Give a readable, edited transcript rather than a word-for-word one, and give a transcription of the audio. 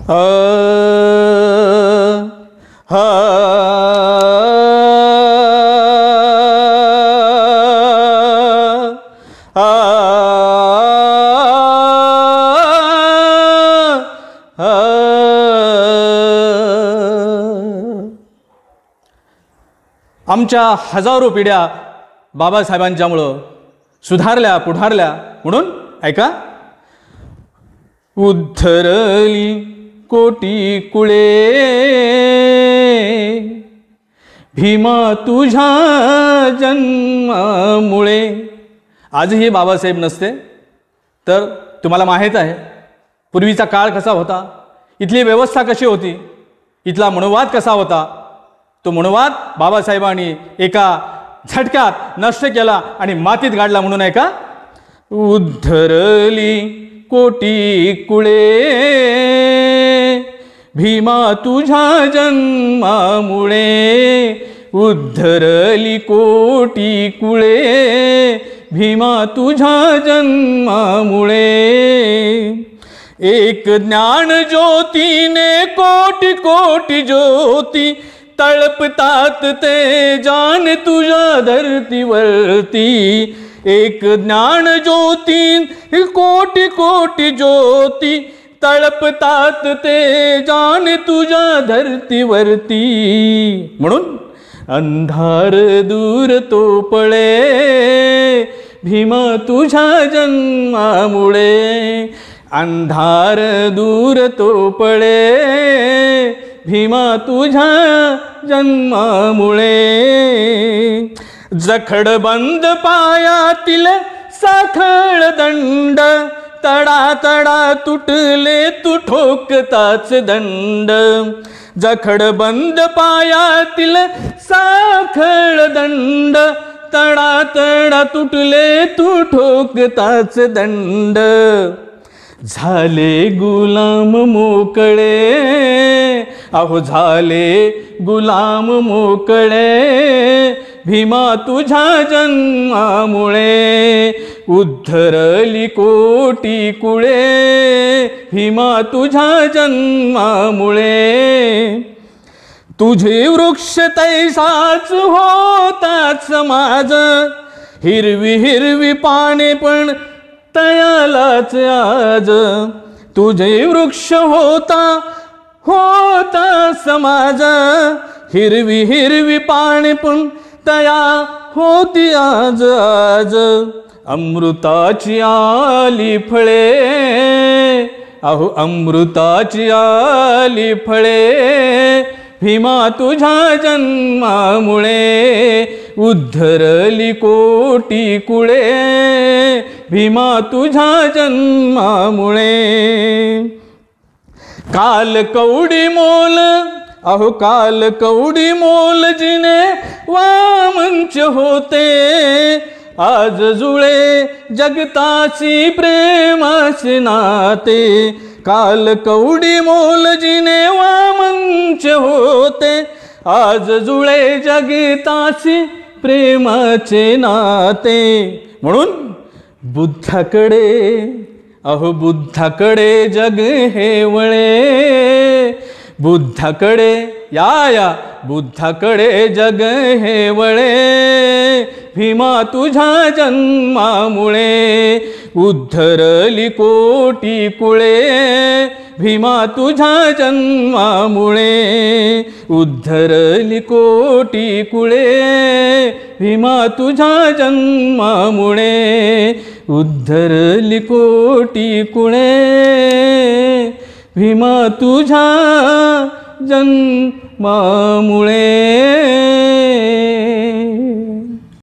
आमच्या हजारो पिढ्या बाबासाहेबांच्यामुळं सुधारल्या पुढारल्या म्हणून ऐका. उद्धरली कोटी कुळे भीमा तुझ्या जन्मामुळे. आजही बाबासाहेब नसते तर तुम्हाला माहीत आहे पूर्वीचा काळ कसा होता, इथली व्यवस्था कशी होती, इथला मनोवाद कसा होता. तो मनोवाद बाबासाहेबांनी एका झटक्यात नष्ट केला आणि मातीत गाडला म्हणून आहे का. उद्धरली कोटी कुळे भीमा तुझ्या जन्मामुळे. उद्धरली कोटी कुळे भीमा तुझ्या जन्मामुळे. एक ज्ञान ज्योतीने कोटी कोटी ज्योती तळपतात ते जाण तुझ्या धरतीवरती. एक ज्ञान ज्योती कोटी कोटी ज्योती तळपतात ते जाण तुझ्या धरतीवरती. म्हणून अंधार दूर तो पळे भीमा तुझ्या जन्मामुळे. अंधार दूर तो पळे भीमा तुझ्या जन्मामुळे. जखड बंद पायातील साखळ दंड तडा तडा तुटले तू ठोकताच दंड. जखड बंद पायातील साखळ दंड तडा तडा तुटले तू ठोकताच दंड. झाले गुलाम मोकळे अहो झाले गुलाम मोकळे भीमा तुझ्या जन्मामुळे. उद्धरली कोटी कुळे भीमा तुझ्या जन्मामुळे. तुझे वृक्ष तैसाच होताच माझ हिरवी हिरवी पाने पण तयालाच आज. तुझे वृक्ष होता समाज हिरवी हिरवी पाने पण तया होती आज आज. अमृताची आली फळे अहो अमृताची आली फळे भीमा तुझ्या जन्मामुळे. उद्धरली कोटी कुळे भीमा तुझ्या जन्मामुळे. काल कवडी मोल अहो काल कवडी मोल जिने वामंच होते आज जुळे जगताची प्रेमाचे नाते. काल कवडी मोल जिने वामंच होते आज जुळे जगताची प्रेमाचे नाते. म्हणून बुद्धाकडे अहो बुद्धाकडे जग हे वळे. बुद्धाकडे या बुद्धाकडे जग हे वळे भीमा तुझ्या जन्मामुळे. उद्धरली कोटी कुळे भीमा तुझ्या जन्मामुळे. उद्धरली कोटी कुळे भीमा तुझ्या जन्मामुळे. उद्धरली कोटी कुळे भीमा तुझ्या जन्मामुळे.